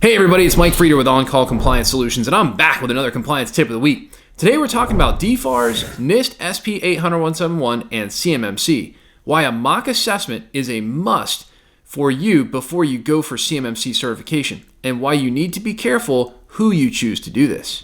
Hey everybody, it's Mike Frieder with On-Call Compliance Solutions, and I'm back with another compliance tip of the week. Today we're talking about DFARS, NIST SP 80171, and CMMC. Why a mock assessment is a must for you before you go for CMMC certification, and why you need to be careful who you choose to do this.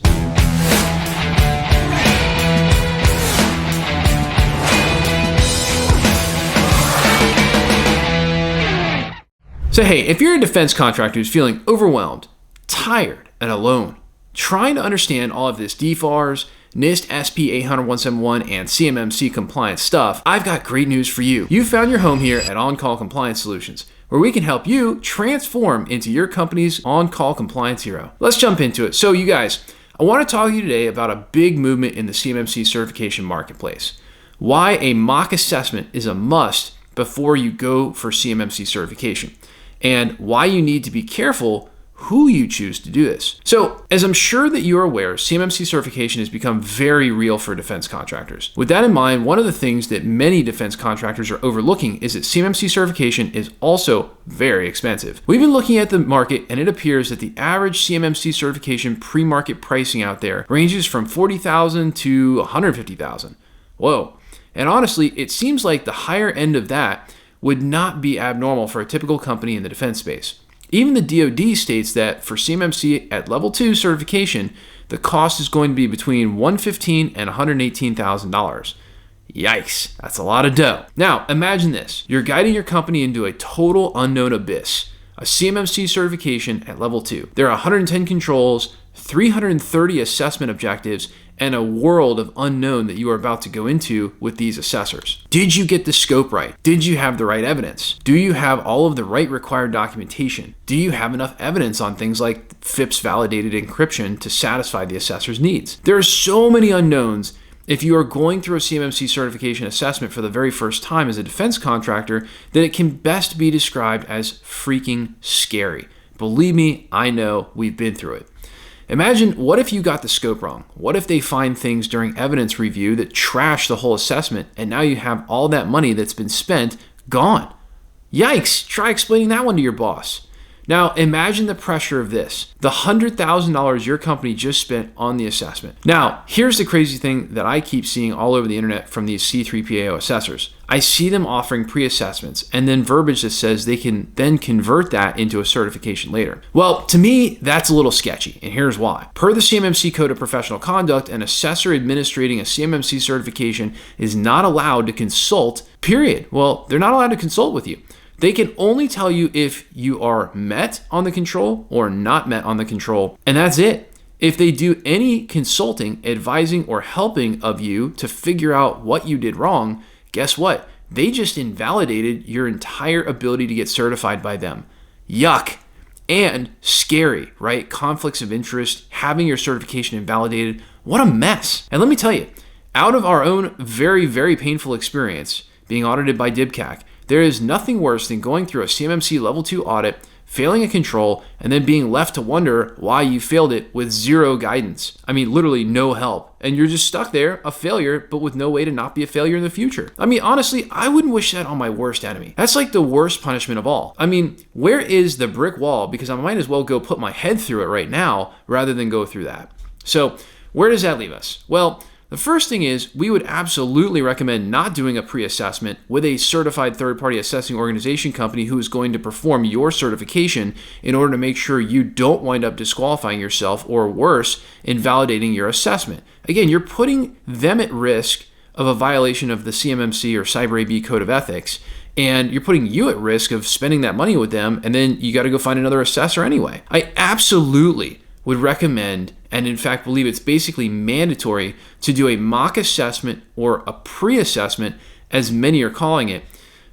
So hey, if you're a defense contractor who's feeling overwhelmed, tired, and alone, trying to understand all of this DFARS, NIST SP 80171, and CMMC compliance stuff, I've got great news for you. You found your home here at On-Call Compliance Solutions, where we can help you transform into your company's on-call compliance hero. Let's jump into it. So you guys, I want to talk to you today about a big movement in the CMMC certification marketplace. Why a mock assessment is a must before you go for CMMC certification, and why you need to be careful who you choose to do this. So, as I'm sure that you're aware, CMMC certification has become very real for defense contractors. With that in mind, one of the things that many defense contractors are overlooking is that CMMC certification is also very expensive. We've been looking at the market, and it appears that the average CMMC certification pre-market pricing out there ranges from $40,000 to $150,000. Whoa. And honestly, it seems like the higher end of that would not be abnormal for a typical company in the defense space. Even the DoD states that for CMMC at level 2 certification, the cost is going to be between $115,000 and $118,000. Yikes, that's a lot of dough. Now, imagine this. You're guiding your company into a total unknown abyss, a CMMC certification at level 2. There are 110 controls, 330 assessment objectives, and a world of unknown that you are about to go into with these assessors. Did you get the scope right? Did you have the right evidence? Do you have all of the right required documentation? Do you have enough evidence on things like FIPS validated encryption to satisfy the assessor's needs? There are so many unknowns. If you are going through a CMMC certification assessment for the very first time as a defense contractor, then it can best be described as freaking scary. Believe me, I know, we've been through it. Imagine, what if you got the scope wrong? What if they find things during evidence review that trash the whole assessment, and now you have all that money that's been spent gone? Yikes, try explaining that one to your boss. Now, imagine the pressure of this, the $100,000 your company just spent on the assessment. Now, here's the crazy thing that I keep seeing all over the internet from these C3PAO assessors. I see them offering pre-assessments and then verbiage that says they can then convert that into a certification later. Well, to me, that's a little sketchy, and here's why. Per the CMMC Code of Professional Conduct, an assessor administrating a CMMC certification is not allowed to consult, period. Well, they're not allowed to consult with you. They can only tell you if you are met on the control or not met on the control, and that's it. If they do any consulting, advising, or helping of you to figure out what you did wrong, guess what? They just invalidated your entire ability to get certified by them. Yuck. And scary, right? Conflicts of interest, having your certification invalidated. What a mess. And let me tell you, out of our own very, very painful experience being audited by DIBCAC, there is nothing worse than going through a CMMC level 2 audit, failing a control, and then being left to wonder why you failed it with zero guidance. I mean, literally no help. And you're just stuck there, a failure, but with no way to not be a failure in the future. I mean, honestly, I wouldn't wish that on my worst enemy. That's like the worst punishment of all. I mean, where is the brick wall? Because I might as well go put my head through it right now rather than go through that. So where does that leave us? Well, the first thing is, we would absolutely recommend not doing a pre-assessment with a certified third-party assessing organization company who is going to perform your certification in order to make sure you don't wind up disqualifying yourself or worse, invalidating your assessment. Again, you're putting them at risk of a violation of the CMMC or Cyber AB Code of Ethics, and you're putting you at risk of spending that money with them, and then you got to go find another assessor anyway. I absolutely would recommend, and in fact believe it's basically mandatory, to do a mock assessment or a pre-assessment, as many are calling it.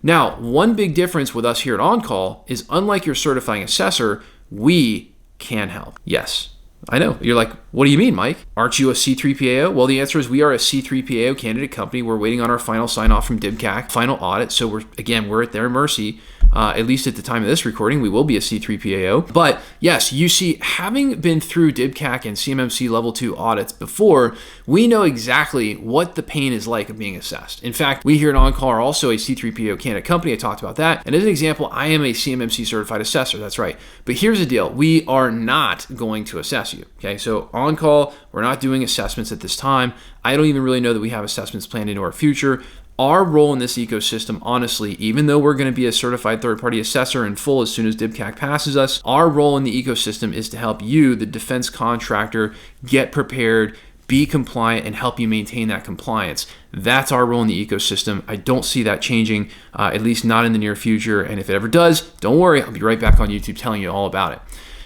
Now, one big difference with us here at On-Call is, unlike your certifying assessor, we can help. Yes, I know. You're like, what do you mean, Mike? Aren't you a C3PAO? Well, the answer is we are a C3PAO candidate company. We're waiting on our final sign-off from DIBCAC, final audit. So we're at their mercy. At least at the time of this recording, we will be a C3PAO. But yes, you see, having been through DIBCAC and CMMC level 2 audits before, we know exactly what the pain is like of being assessed. In fact, we here at OnCall are also a C3PAO candidate company. I talked about that. And as an example, I am a CMMC certified assessor. That's right. But here's the deal. We are not going to assess you. Okay, so OnCall, we're not doing assessments at this time. I don't even really know that we have assessments planned into our future. Our role in this ecosystem, honestly, even though we're going to be a certified third-party assessor in full as soon as DIBCAC passes us, our role in the ecosystem is to help you, the defense contractor, get prepared, be compliant, and help you maintain that compliance. That's our role in the ecosystem. I don't see that changing, at least not in the near future. And if it ever does, don't worry, I'll be right back on YouTube telling you all about it.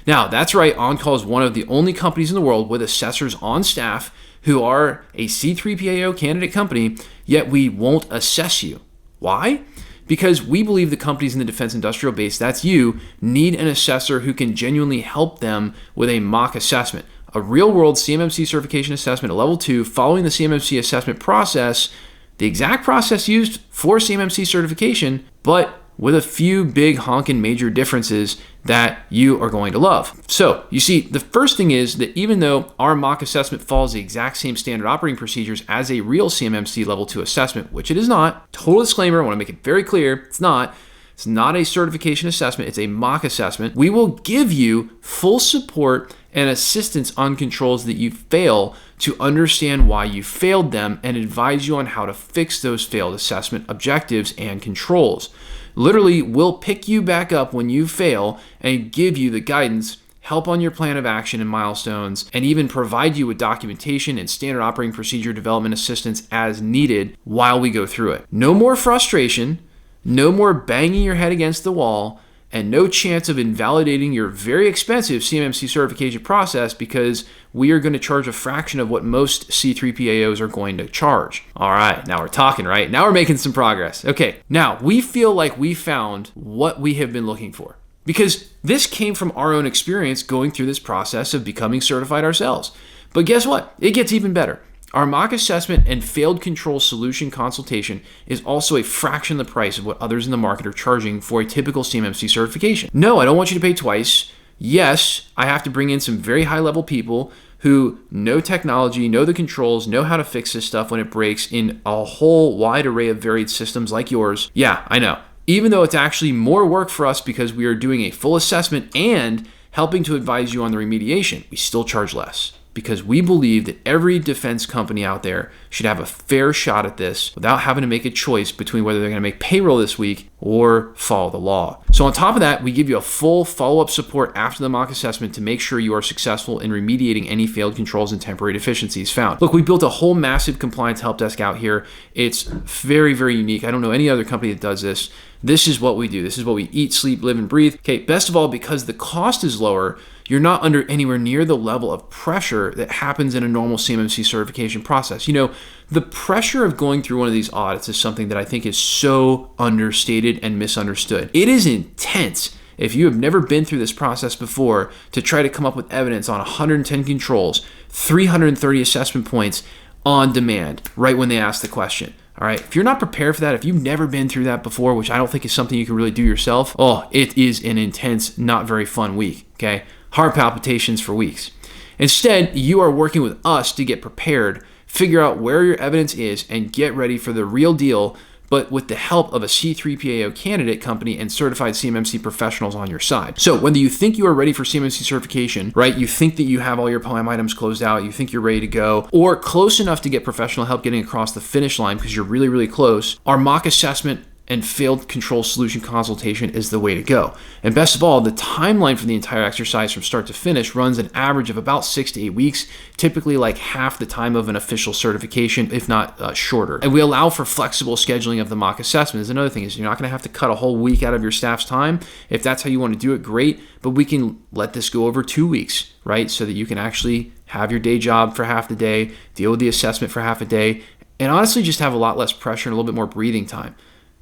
Now, that's right, OnCall is one of the only companies in the world with assessors on staff who are a C3PAO candidate company, yet we won't assess you. Why? Because we believe the companies in the defense industrial base, that's you, need an assessor who can genuinely help them with a mock assessment. A real-world CMMC certification assessment at level 2 following the CMMC assessment process, the exact process used for CMMC certification, but with a few big honkin' major differences that you are going to love. So you see, the first thing is that even though our mock assessment follows the exact same standard operating procedures as a real CMMC level 2 assessment, which it is not, total disclaimer, I want to make it very clear, it's not a certification assessment, it's a mock assessment. We will give you full support and assistance on controls that you fail to understand why you failed them and advise you on how to fix those failed assessment objectives and controls. Literally, we'll pick you back up when you fail and give you the guidance, help on your plan of action and milestones, and even provide you with documentation and standard operating procedure development assistance as needed while we go through it. No more frustration, no more banging your head against the wall, and no chance of invalidating your very expensive CMMC certification process because we are going to charge a fraction of what most C3PAOs are going to charge. All right, now we're talking, right? Now we're making some progress. Okay, now we feel like we found what we have been looking for because this came from our own experience going through this process of becoming certified ourselves. But guess what? It gets even better. Our mock assessment and failed control solution consultation is also a fraction of the price of what others in the market are charging for a typical CMMC certification. No, I don't want you to pay twice. Yes, I have to bring in some very high-level people who know technology, know the controls, know how to fix this stuff when it breaks in a whole wide array of varied systems like yours. Yeah, I know. Even though it's actually more work for us because we are doing a full assessment and helping to advise you on the remediation, we still charge less. Because we believe that every defense company out there should have a fair shot at this without having to make a choice between whether they're going to make payroll this week or follow the law. So on top of that, we give you a full follow-up support after the mock assessment to make sure you are successful in remediating any failed controls and temporary deficiencies found. Look, we built a whole massive compliance help desk out here. It's very, very unique. I don't know any other company that does this. This is what we do. This is what we eat, sleep, live, and breathe. Okay, best of all, because the cost is lower, you're not under anywhere near the level of pressure that happens in a normal CMMC certification process. You know, the pressure of going through one of these audits is something that I think is so understated and misunderstood. It is intense. If you have never been through this process before, to try to come up with evidence on 110 controls, 330 assessment points on demand, right when they ask the question. All right, if you're not prepared for that, if you've never been through that before, which I don't think is something you can really do yourself, it is an intense, not very fun week, okay? Heart palpitations for weeks. Instead, you are working with us to get prepared, figure out where your evidence is, and get ready for the real deal, but with the help of a C3PAO candidate company and certified CMMC professionals on your side. So whether you think you are ready for CMMC certification, right? You think that you have all your POAM items closed out, you think you're ready to go, or close enough to get professional help getting across the finish line because you're really, really close, our mock assessment and failed control solution consultation is the way to go. And best of all, the timeline for the entire exercise from start to finish runs an average of about 6 to 8 weeks, typically like half the time of an official certification, if not shorter. And we allow for flexible scheduling of the mock assessment. Is another thing is you're not gonna have to cut a whole week out of your staff's time. If that's how you wanna do it, great, but we can let this go over 2 weeks, right? So that you can actually have your day job for half the day, deal with the assessment for half a day, and honestly just have a lot less pressure and a little bit more breathing time.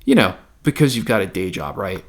You know, because you've got a day job, right?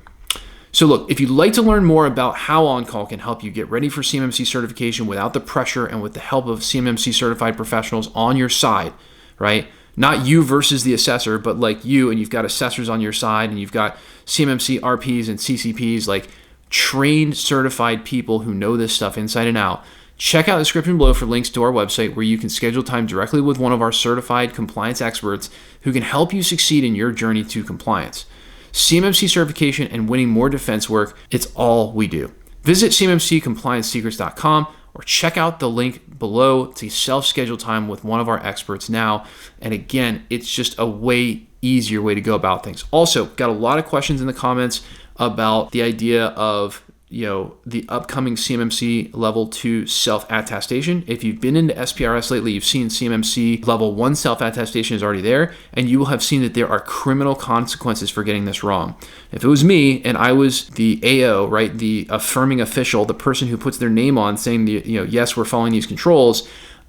So look, if you'd like to learn more about how on-call can help you get ready for CMMC certification without the pressure and with the help of CMMC certified professionals on your side, right? Not you versus the assessor, but like you, and you've got assessors on your side, and you've got CMMC RPs and CCPs, like trained, certified people who know this stuff inside and out. Check out the description below for links to our website where you can schedule time directly with one of our certified compliance experts who can help you succeed in your journey to compliance. CMMC certification and winning more defense work, it's all we do. Visit cmmccompliancesecrets.com or check out the link below to self-schedule time with one of our experts now. And again, it's just a way easier way to go about things. Also, got a lot of questions in the comments about the idea of the upcoming CMMC level 2 self-attestation. If you've been into SPRS lately, you've seen CMMC level 1 self-attestation is already there, and you will have seen that there are criminal consequences for getting this wrong. If it was me and I was the AO, right, the affirming official, the person who puts their name on saying, yes, we're following these controls,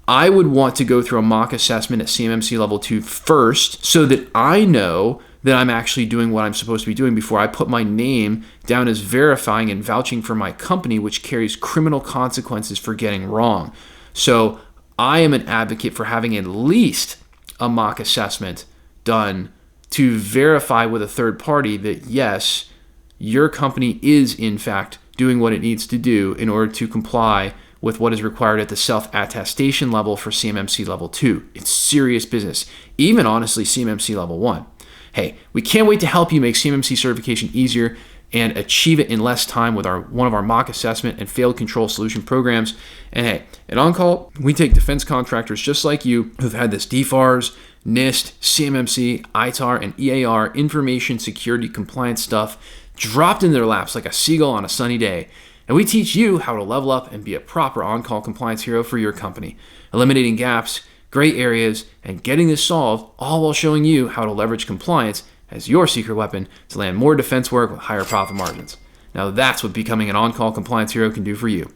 I would want to go through a mock assessment at CMMC level 2 first so that I know that I'm actually doing what I'm supposed to be doing before I put my name down as verifying and vouching for my company, which carries criminal consequences for getting wrong. So I am an advocate for having at least a mock assessment done to verify with a third party that yes, your company is in fact doing what it needs to do in order to comply with what is required at the self-attestation level for CMMC level 2. It's serious business, even honestly CMMC level 1. Hey, we can't wait to help you make CMMC certification easier and achieve it in less time with one of our mock assessment and failed control solution programs. And hey, at OnCall, we take defense contractors just like you who've had this DFARS, NIST, CMMC, ITAR, and EAR information security compliance stuff dropped in their laps like a seagull on a sunny day. And we teach you how to level up and be a proper on-call compliance hero for your company, eliminating gaps, gray areas, and getting this solved, all while showing you how to leverage compliance as your secret weapon to land more defense work with higher profit margins. Now that's what becoming an on-call compliance hero can do for you.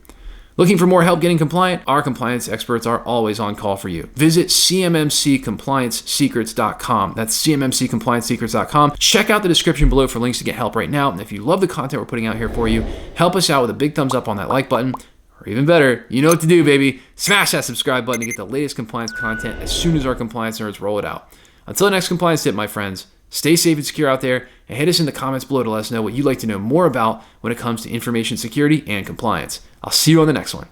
Looking for more help getting compliant? Our compliance experts are always on call for you. Visit cmmccompliancesecrets.com. That's cmmccompliancesecrets.com. Check out the description below for links to get help right now. And if you love the content we're putting out here for you, help us out with a big thumbs up on that like button. Or even better, you know what to do, baby. Smash that subscribe button to get the latest compliance content as soon as our compliance nerds roll it out. Until the next compliance tip, my friends, stay safe and secure out there, and hit us in the comments below to let us know what you'd like to know more about when it comes to information security and compliance. I'll see you on the next one.